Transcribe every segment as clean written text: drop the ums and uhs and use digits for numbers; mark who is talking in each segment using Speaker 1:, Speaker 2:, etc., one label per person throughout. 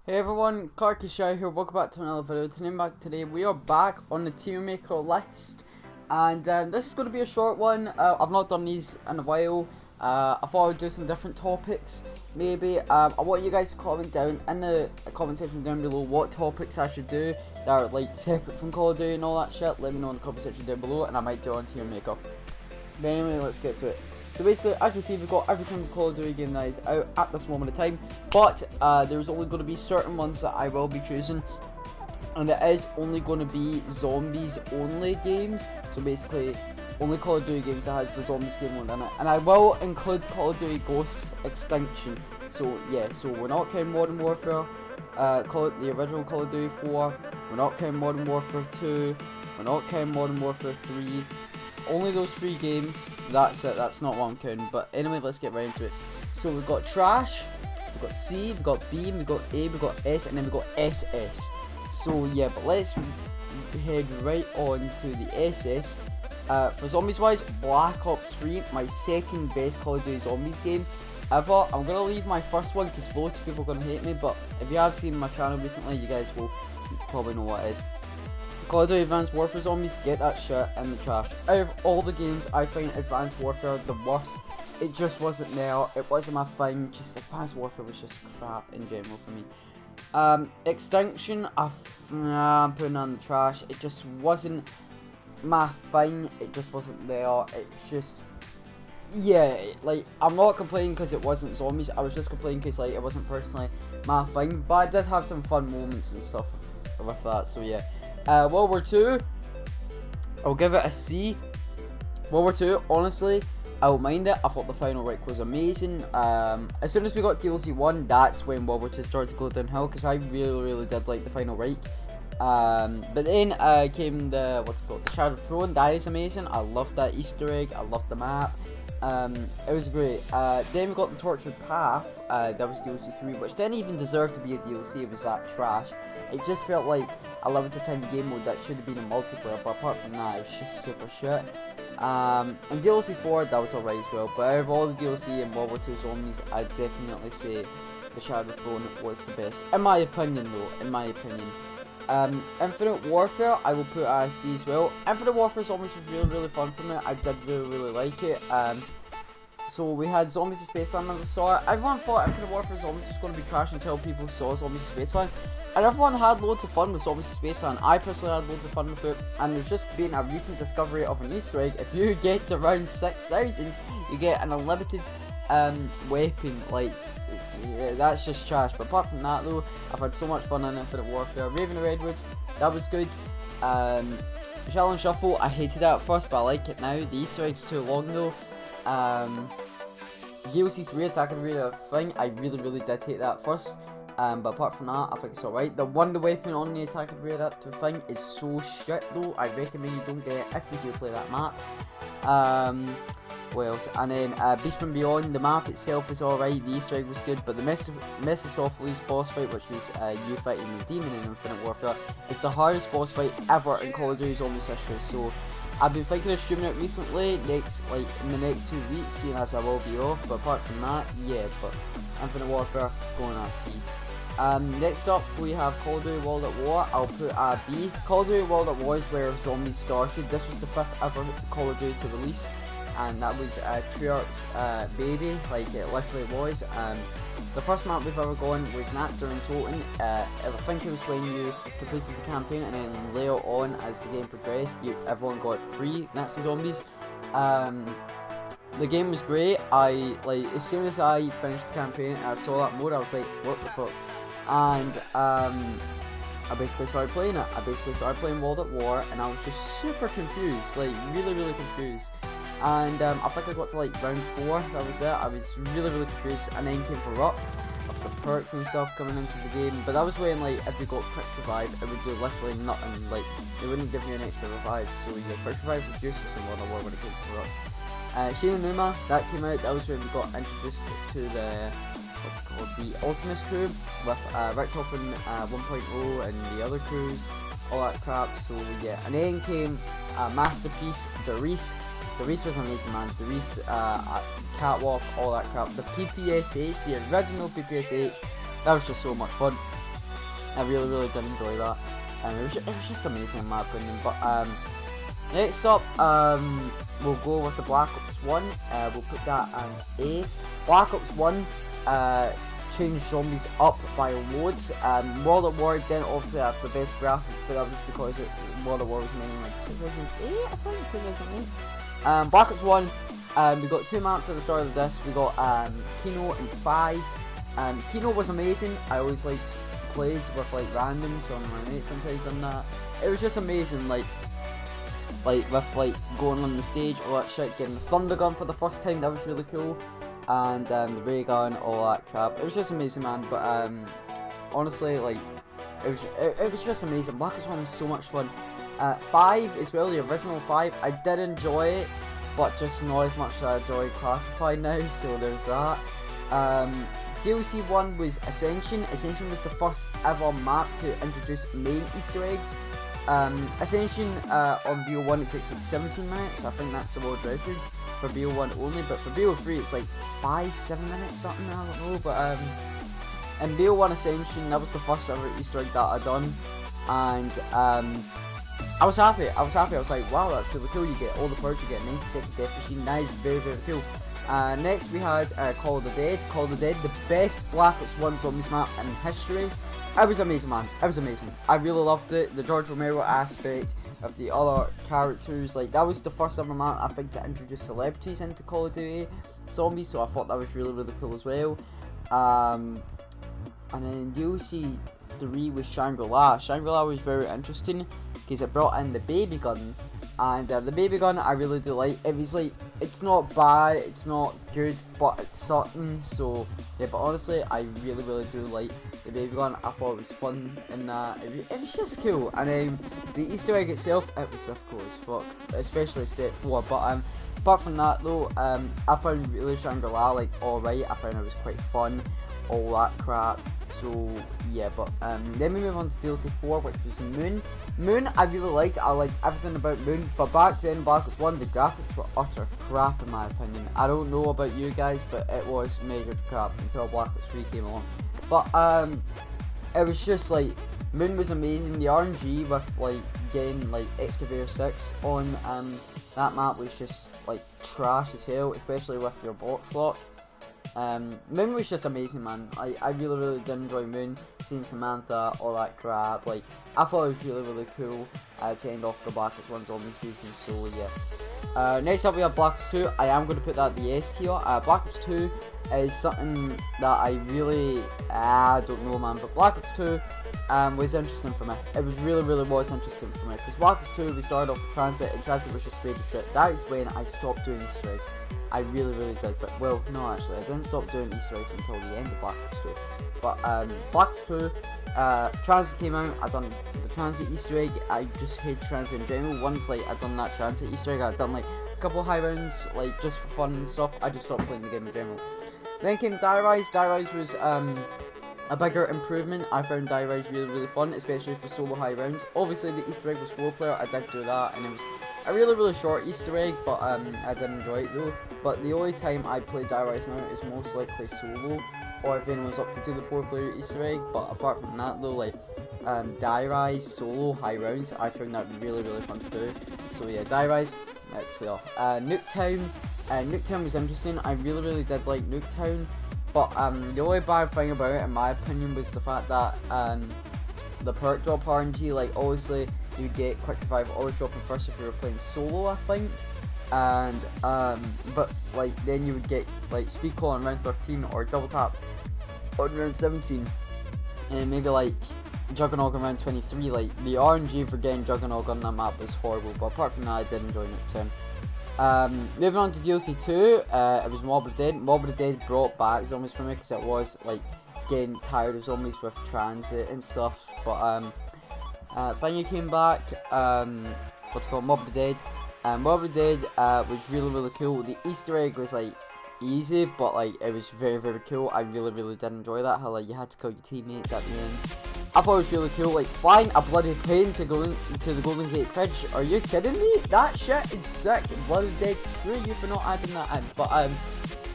Speaker 1: Hey everyone, Karkashy here, welcome back to another video. Today we are back on the tier maker list, and this is going to be a short one. I've not done these in a while. I thought I would do some different topics, maybe. I want you guys to comment down in the comment section down below what topics I should do that are like separate from Call of Duty and all that shit. Let me know in the comment section down below, and I might do it on tier maker. But anyway, let's get to it. So basically, as you see, we've got every single Call of Duty game that is out at this moment of time, but there's only going to be certain ones that I will be choosing, and it is only going to be zombies only games. So basically, only Call of Duty games that has the zombies game mode in it, and I will include Call of Duty Ghost Extinction. So yeah, so we're not counting Modern Warfare, the original Call of Duty 4, we're not counting Modern Warfare 2, we're not counting Modern Warfare 3. Only those 3 games, that's it, that's not what I'm counting. But anyway, let's get right into it. So we've got Trash, we've got C, we've got B, we've got A, we've got S, and then we've got SS. So yeah, but let's head right on to the SS. For zombies wise, Black Ops 3, my second best Call of Duty Zombies game ever. I'm going to leave my first one because loads of people are going to hate me, but if you have seen my channel recently, you guys will probably know what it is. Call of Duty Advanced Warfare Zombies, get that shit in the trash. Out of all the games, I find Advanced Warfare the worst. It just wasn't there, it wasn't my thing, just Advanced Warfare was just crap in general for me. Extinction, I'm putting on the trash. It just wasn't my thing, it just wasn't there, it's just, yeah, like, I'm not complaining because it wasn't zombies, I was just complaining because, like, it wasn't personally my thing, but I did have some fun moments and stuff with that, so yeah. World War 2, I'll give it a C. World War 2, honestly, I don't mind it. I thought the Final Reich was amazing. As soon as we got DLC 1, that's when World War 2 started to go downhill, because I really did like the Final Reich. But then came the, what's it called, the Shadow Throne. That is amazing. I loved that Easter egg, I loved the map. It was great. Then we got the Tortured Path, that was DLC 3, which didn't even deserve to be a DLC, it was that trash. It just felt like a limited time game mode that should have been a multiplayer, but apart from that, it was just super shit. And DLC 4, that was alright as well, but out of all the DLC in World War 2 Zombies, I'd definitely say the Shadow Throne was the best. In my opinion though, in my opinion. Infinite Warfare, I will put as C as well. Infinite Warfare Zombies was really fun for me, I did really like it. So we had Zombies in Spaceland at the start. Everyone thought Infinite Warfare Zombies was going to be trash until people saw Zombies in Spaceland. And everyone had loads of fun with Zombies in Spaceland. I personally had loads of fun with it. And there's just been a recent discovery of an Easter egg. If you get to around 6,000, you get an unlimited weapon. Like, yeah, that's just trash. But apart from that though, I've had so much fun in Infinite Warfare. Raven of Redwoods, that was good. Shell and Shuffle, I hated it at first, but I like it now. The Easter egg's too long though. DLC 3 Attack and Raider thing, I really did hate that at first, but apart from that, I think it's alright. The Wonder Weapon on the Attack and Raider thing is so shit though, I recommend you don't get it if you do play that map. What else? And then Beast from Beyond, the map itself is alright, the Easter egg was good, but the Mephistopheles boss fight, which is you fighting the demon in Infinite Warfare, is the hardest boss fight ever in Call of Duty Zombies history, so I've been thinking of streaming it recently, in the next 2 weeks, seeing as I will be off, but apart from that, yeah, but Infinite Warfare is going at C. Next up, we have Call of Duty World at War, I'll put a B. Call of Duty World at War is where Zombies started. This was the 5th ever Call of Duty to release, and that was Treyarch's baby, like it literally was. The first map we've ever gone was Napster and Toten. I think it was when you completed the campaign, and then later on, as the game progressed, everyone got it for free, Nazi Zombies. The game was great. As soon as I finished the campaign and I saw that mode, I was like, what the fuck? And I basically started playing it. I basically started playing World at War, and I was just super confused, like really confused. And I think I got to like round 4, that was it. I was really confused, and then came Corrupt, with the perks and stuff coming into the game. But that was when, like, if you got quick revive, it would do literally nothing, like, they wouldn't give you an extra revive, so yeah, quick revive was useless in World at War when it came to Corrupt. Shane Numa, that came out, that was when we got introduced to the, what's it called, the Ultimus crew, with Rick Toppin 1.0 and the other crews, all that crap, so yeah. And then came Masterpiece, Darius. The race was amazing, man. The race, catwalk, all that crap. The PPSH, the original PPSH, that was just so much fun. I really did enjoy that. It was just amazing in my opinion. But next up, we'll go with the Black Ops 1. We'll put that on A. Black Ops 1 changed zombies up by loads. World at War didn't obviously have the best graphics, but that was just because World at War was made in like 2008, I think, 2008. Black Ops 1, we got 2 maps at the start of the disc. We got Kino and 5. Kino was amazing. I always like played with like randoms on my mates sometimes on that. It was just amazing, like with like going on the stage, all that shit, getting the thunder gun for the first time, that was really cool. And the ray gun, all that crap. It was just amazing, man. But honestly, like it was just amazing. Black Ops 1 was so much fun. 5 as well, the original 5. I did enjoy it, but just not as much as I enjoy Classified now. So there's that. DLC 1 was Ascension. Ascension was the first ever map to introduce main Easter eggs. Ascension on BO1 it takes like 17 minutes. I think that's the world record for BO1 only, but for BO3 it's like 5-7 minutes something, I don't know. But in BO1 Ascension, that was the first ever Easter egg that I done, and I was happy. I was like, wow, that's really cool. You get all the perks, you get 90-second death machine. That is very cool. Next we had Call of the Dead. Call of the Dead, the best Black Ops 1 zombies map in history. It was amazing, man. It was amazing. I really loved it. The George Romero aspect of the other characters, like that was the first ever map I think to introduce celebrities into Call of Duty zombies, so I thought that was really cool as well. And then DLC 3 was Shangri-La. Shangri-La was very interesting because it brought in the baby gun, and the baby gun I really do like. It was like, it's not bad, it's not good, but it's something. So yeah, but honestly, I really do like the baby gun. I thought it was fun, and it was just cool. And then the Easter egg itself, it was difficult as fuck, especially step 4. But apart from that though, I found really Shangri-La like alright. I found it was quite fun, all that crap. So yeah, but then we move on to DLC 4, which was Moon. Moon I really liked. I liked everything about Moon, but back then Black Ops 1, the graphics were utter crap in my opinion. I don't know about you guys, but it was mega crap until Black Ops 3 came along. But it was just like, Moon was amazing. The RNG with like getting like Excavator 6 on that map was just like trash as hell, especially with your box lock. Moon was just amazing, man. I really did enjoy Moon, seeing Samantha, all that crap. Like, I thought it was really cool to end off the Black Ops 1 zombie season, so yeah. Next up we have Black Ops 2. I am going to put that at the S tier. Black Ops 2 is something that I really, I don't know, man, but Black Ops 2 was interesting for me. It was really was interesting for me, because Black Ops 2 we started off with Transit, and Transit was just straight to shit. That is when I stopped doing Easter eggs. I really did, but well, no, actually, I didn't stop doing Easter eggs until the end of Black Ops 2. But Black Ops 2, Transit came out. I done the Transit Easter egg. I just hate Transit in general. Once like I done that Transit Easter egg, I done like a couple high rounds, like just for fun and stuff. I just stopped playing the game in general. Then came Die Rise. Die Rise was a bigger improvement. I found Die Rise really fun, especially for solo high rounds. Obviously the Easter egg was 4-player. I did do that, and it was a really short Easter egg, but I did enjoy it though. But the only time I play Die Rise now is most likely solo, or if anyone's up to do the 4-player Easter egg. But apart from that though, like Die Rise solo high rounds, I found that really fun to do. So yeah, Die Rise, that's it. Nuketown. Nuketown was interesting. I really did like Nuketown, but the only bad thing about it, in my opinion, was the fact that the perk drop RNG, like obviously you get quick revive always dropping first if you were playing solo, I think, and but like then you would get like speed call on round 13 or double tap on round 17, and maybe like Juggernog on round 23. Like the RNG for getting Juggernog on that map was horrible, but apart from that I did enjoy Nuketown. Moving on to DLC 2, it was Mob of the Dead. Mob of the Dead brought back zombies for me, because it was like getting tired of zombies with Transit and stuff. But Thingy came back, what's it called, Mob of the Dead. Mob of the Dead was really cool. The Easter egg was like easy, but like it was very cool. I really did enjoy that, how like you had to kill your teammates at the end. I thought it was really cool, like flying a bloody plane to the Golden Gate Bridge. Are you kidding me? That shit is sick. Bloody dead. Screw you for not adding that in. But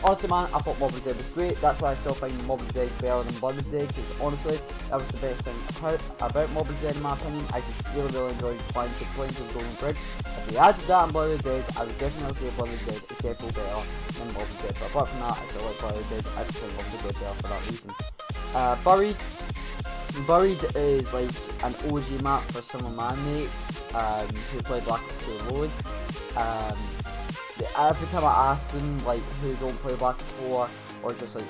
Speaker 1: honestly, man, I thought Mob of the Dead was great. That's why I still find Mob of the Dead better than Blood of the Dead, because honestly, that was the best thing about Mob of the Dead in my opinion. I just really enjoyed flying to planes to the Golden Bridge. If they added that in Blood of the Dead, I would definitely say Blood of the Dead is definitely better than Mob of the Dead. But apart from that, I still like Blood of the Dead. I just think Mob of the Dead better for that reason. Buried is like an OG map for some of my mates who play Black Ops 2 loads. Every time I ask them like who don't play Black Ops 4 or just like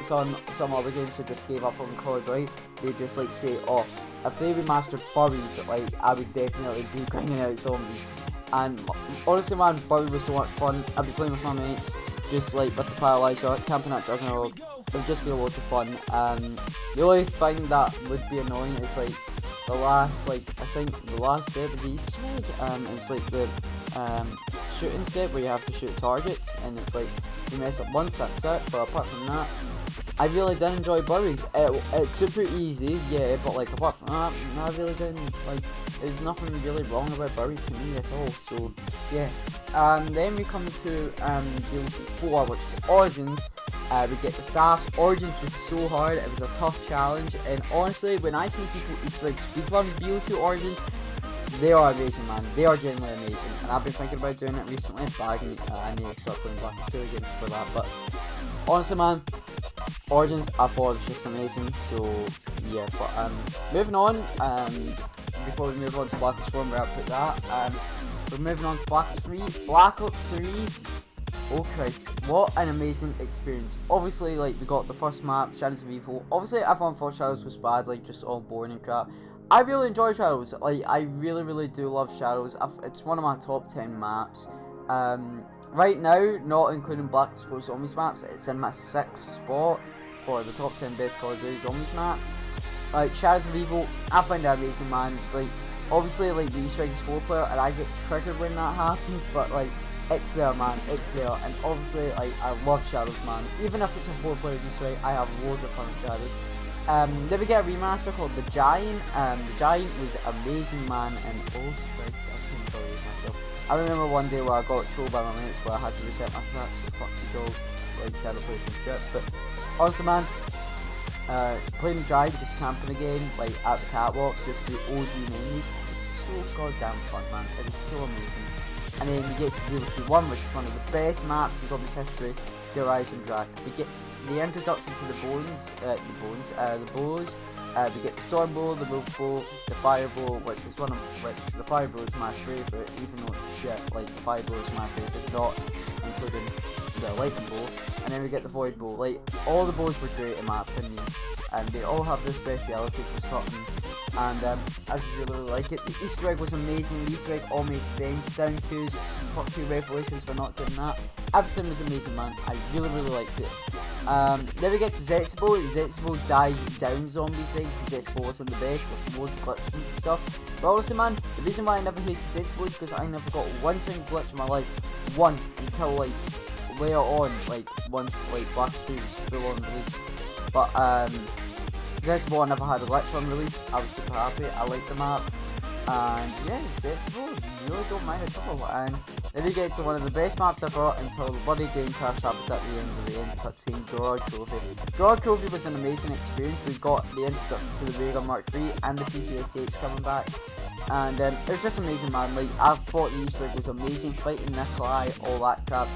Speaker 1: some other games who just gave up on COD, right? They just like say, oh, if they remastered Buried, like I would definitely be grinding out zombies. And honestly, man, Buried was so much fun. I'd be playing with my mates, just like with the Paralyzer, camping at Juggernaut. It would just be loads of fun. The only thing that would be annoying is like the last step of the Easter egg. It's like the shooting step where you have to shoot targets, and it's like you mess up once, that's it. But apart from that, I really did enjoy Buried. It's super easy, yeah, but like apart from that, I really didn't like. There's nothing really wrong about Buried to me at all. So yeah. Then we come to DLC 4, which is Origins. We get the Staffs. Origins was so hard, it was a tough challenge, and honestly, when I see people Easter egg speedrun BO2 Origins, they are amazing, man. They are genuinely amazing, and I've been thinking about doing it recently, but I need to start playing Black Ops 2 again for that. But honestly, man, Origins I thought was just amazing. So yeah, but moving on, before we move on to Black Ops 4, we're put that. We're moving on to Black Ops 3. Black Ops 3. Oh Christ, what an amazing experience. Obviously, like, we got the first map, Shadows of Evil. Obviously, everyone thought Shadows was bad, like, just all boring and crap. I really enjoy Shadows. Like, I really do love Shadows. It's one of my top 10 maps. Right now, not including Black Ops 4 Zombies maps, it's in my 6th spot for the top 10 best Call of Duty Zombies maps. Like, Shadows of Evil, I find that amazing, man. Like, obviously, like, the Easter egg is 4-player, and I get triggered when that happens, but, like, it's there, man, it's there. And obviously, like, I love Shadows, man. Even if it's a 4-player Easter egg, I have loads of fun with Shadows. Then we get a remaster called The Giant. The Giant was amazing, man, and oh Christ, I couldn't believe myself. I remember one day where I got trolled by my mates where I had to reset my tracks, so fuck these all, like, Shadow plays some shit. But also, man, playing The Giant, just camping again, like, at the catwalk, just the OG menus, it's so goddamn fun, man. It is so amazing. And then we get to DLC 1, which is one of the best maps in Zombies history, the Horizon Drag. We get the introduction to the bows. We get the Storm Bow, the Wolf Bow, the Fire Bow, which the Fire Bow is my favourite, even though it's shit. Like, the Fire Bow is my favourite, not including the Lightning Bow. And then we get the Void Bow. Like, all the bows were great in my opinion, and they all have their speciality for something. And I just really like it. The Easter egg was amazing. The Easter egg all made sense. Sound cues, fuck you Revelations for not doing that. Everything was amazing, man. I really liked it. Then we get to Zetsubo. Zetsubo died down Zombies Egg because Zetsubo wasn't the best with loads of glitches and stuff. But honestly, man, the reason why I never hated Zetsubo is because I never got one single glitch in my life. One, until like later on, like once like Black Ops 2 was full on release. But Zetsubo I never had a glitch on release. I was super happy. I liked the map. And yeah, Zetsubo, really don't mind at all. And then we get to one of the best maps ever until the bloody game crash happens at the end of the end cutscene, Garage Trophy. Garage Trophy was an amazing experience. We got the introduction to the Raygun Mark III and the PPSH coming back. And it was just amazing, man. Like, I thought the Easter egg was amazing, fighting Nikolai, all that crap.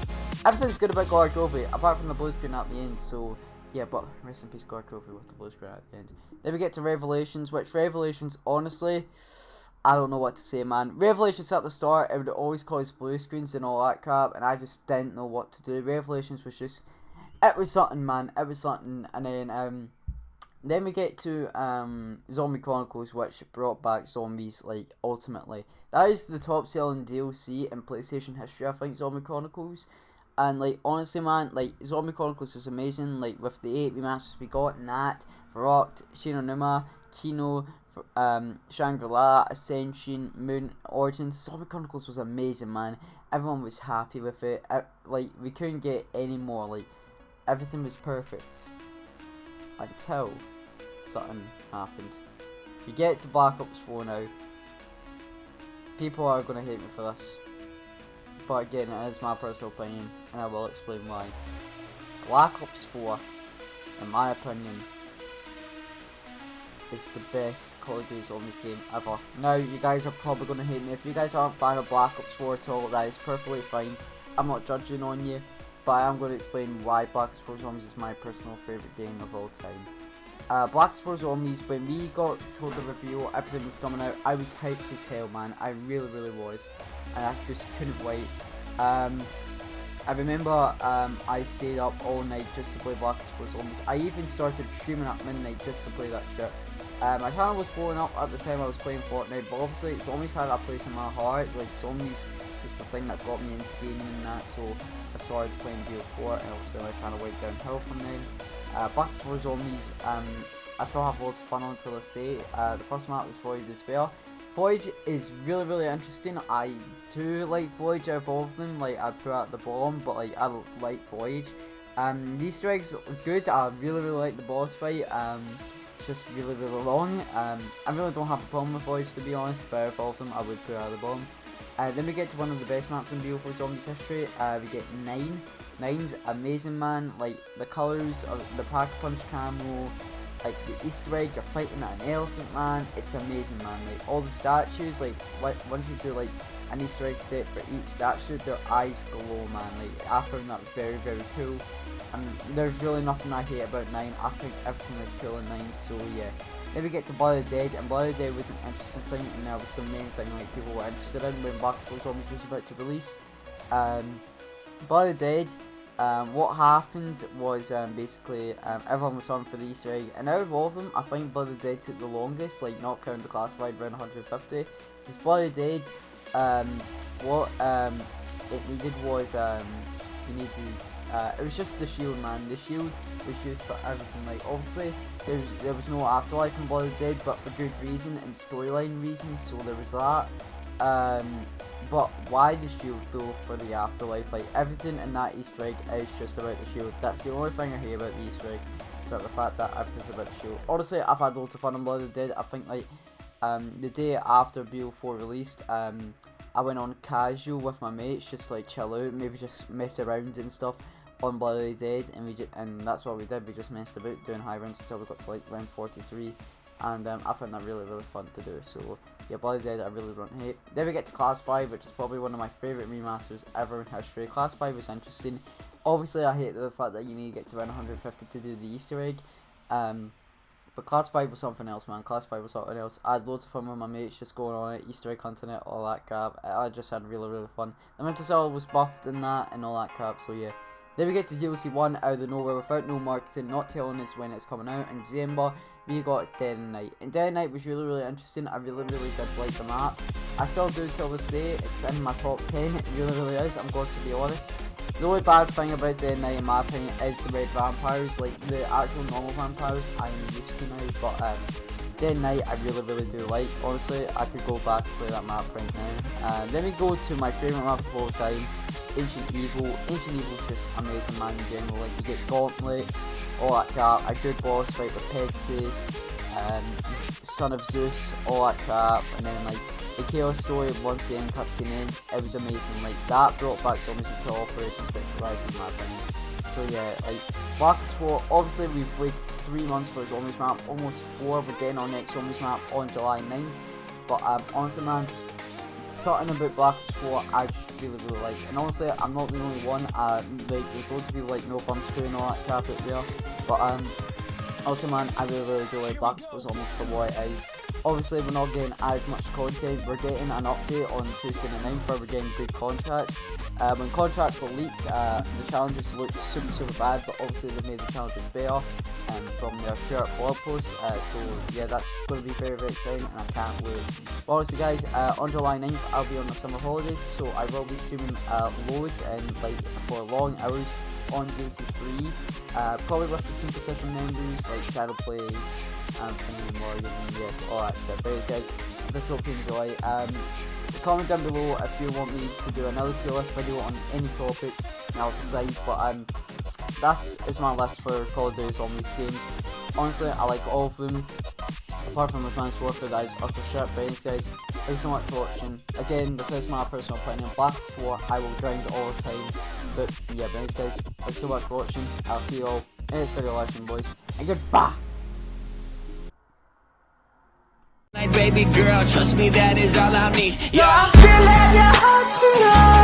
Speaker 1: Everything's good about Garage Trophy, apart from the blue screen at the end, so yeah, but rest in peace Garage Trophy with the blue screen at the end. Then we get to Revelations, which Revelations, honestly, I don't know what to say, man. Revelations at the start, it would always cause blue screens and all that crap, and I just didn't know what to do. Revelations was just, it was something, man. It was something. And then we get to Zombie Chronicles, which brought back zombies, like, ultimately. That is the top selling DLC in PlayStation history, I think, Zombie Chronicles. And, like, honestly, man, like, Zombie Chronicles is amazing. Like, with the 8 remasters we got, Nat, Varrocked, Shinonuma, Kino, Shangri-La, Ascension, Moon, Origins. Zombie Chronicles was amazing, man. Everyone was happy with it. Like, we couldn't get any more. Like, everything was perfect until something happened. you get to Black Ops 4 now, people are going to hate me for this. But again, it is my personal opinion, and I will explain why. Black Ops 4, in my opinion, is the best Call of Duty Zombies game ever. Now, you guys are probably going to hate me. If you guys aren't a fan of Black Ops 4 at all, that is perfectly fine. I'm not judging on you, but I am going to explain why Black Ops 4 Zombies is my personal favourite game of all time. Black Ops 4 Zombies, when we got told the review, everything was coming out, I was hyped as hell, man. I really was. And I just couldn't wait. I remember I stayed up all night just to play Black Ops 4 Zombies. I even started streaming at midnight just to play that shit. My channel was blowing up at the time I was playing Fortnite, but obviously Zombies had a place in my heart. Like, Zombies is the thing that got me into gaming and that, so I started playing BO4, and obviously my channel went downhill from then. Black Ops 4 Zombies, I still have loads of fun on to this day. The first map was Voyage Despair. Voyage is really interesting. I do like Voyage out of all of them. Like, I put out the bomb, but like, I like Voyage. The Easter eggs are good. I really like the boss fight. It's just really long. I really don't have a problem with Voyage, to be honest, but out of all of them I would put out the bomb. Then we get to one of the best maps in BO4 Zombies history. We get 9. 9's amazing, man. Like, the colours of the Pack-a-Punch camo, like the Easter egg, you're fighting at an elephant, man. It's amazing, man. Like, all the statues, like once you do like an Easter egg step for each statue, their eyes glow, man. Like, I found that very cool. And there's really nothing I hate about 9. I think everything is cool in 9, so yeah. Then we get to Blood of the Dead, and Blood of the Dead was an interesting thing, and that was the main thing like people were interested in when Black Ops 4 Zombies was about to release. Blood of the Dead, what happened was basically everyone was on for the Easter egg, and out of all of them, I think Blood of the Dead took the longest, like not counting the classified around 150. Because Blood of the Dead, what it needed was you needed it was just the shield, man. The shield was used for everything. Like, obviously there was no afterlife in Blood of the Dead, but for good reason and storyline reasons, so there was that. But why the shield though for the afterlife? Like, everything in that Easter egg is just about the shield. That's the only thing I hate about the Easter egg, is that the fact that everything's about the shield. Honestly, I've had loads of fun on Blood of the Dead. I think like the day after BO4 released, I went on casual with my mates, just to, like, chill out, maybe just mess around and stuff on Blood of the Dead, and that's what we did. We just messed about doing high rounds until we got to like round 43, and I found that really fun to do. So yeah, Blood of the Dead I really don't hate. Then we get to Class 5, which is probably one of my favourite remasters ever in history. Class 5 was interesting. Obviously I hate the fact that you need to get to around 150 to do the Easter egg, but Class 5 was something else, man. Class 5 was something else. I had loads of fun with my mates, just going on it, Easter egg hunting it, all that crap. I just had really fun. The Mental Cell was buffed in that and all that crap, so yeah. Then we get to DLC 1 out of the nowhere without no marketing, not telling us when it's coming out. In December, we got Dead and Night. And Dead and Night was really interesting. I really did like the map. I still do till this day. It's in my top 10. It really is. I'm going to be honest. The only bad thing about Dead and Night, in my opinion, is the red vampires. Like, the actual normal vampires, I'm used to now. But Dead and Night, I really do like. Honestly, I could go back and play that map right now. Then we go to my favourite map of all time, Ancient Evil. Ancient Evil is just amazing, man, in general. Like, you get gauntlets, all that crap, a good boss fight with Pegasus, Son of Zeus, all that crap, and then like the Chaos story once the end cutscene ends, it was amazing. Like, that brought back Zombies into Operation Spectre Rise, in my opinion. So yeah, like, Black Ops 4, obviously we've waited 3 months for a Zombies map, almost 4, we're getting our next Zombies map on July 9th, but honestly, man, something about Black Ops 4 I really like, and honestly I'm not the only one. Like, there's loads of people like No Bums Crew and all that crap out there, but also, man, I really do like Black Ops almost for what it is. Obviously we're not getting as much content, we're getting an update on Tuesday the 9th where we're getting good contracts. When contracts were leaked, the challenges looked super bad, but obviously they made the challenges better from their short blog post, so yeah, that's going to be very exciting, and I can't wait. But honestly guys, on July 9th I'll be on the summer holidays, so I will be streaming loads and like for long hours on DLC 3, probably with the Team Pacific members like Shadow Plays, Anthony, Morgan, and yeah, all that shit. But anyways guys, I hope you enjoy. Comment down below if you want me to do another tier list video on any topic, and I'll decide. But that is my list for Call of Duty Zombies games. Honestly, I like all of them. apart from Advanced Warfare, that is utter shit. But anyways, guys, thanks so much for watching. Again, this is my personal opinion. Black is what I will grind all the time. But yeah, but anyways, guys, thanks so much for watching. I'll see you all in the next video, lesson, boys, and goodbye.
Speaker 2: Baby girl, trust me, that is all I need.
Speaker 3: So I'm still at your heart tonight.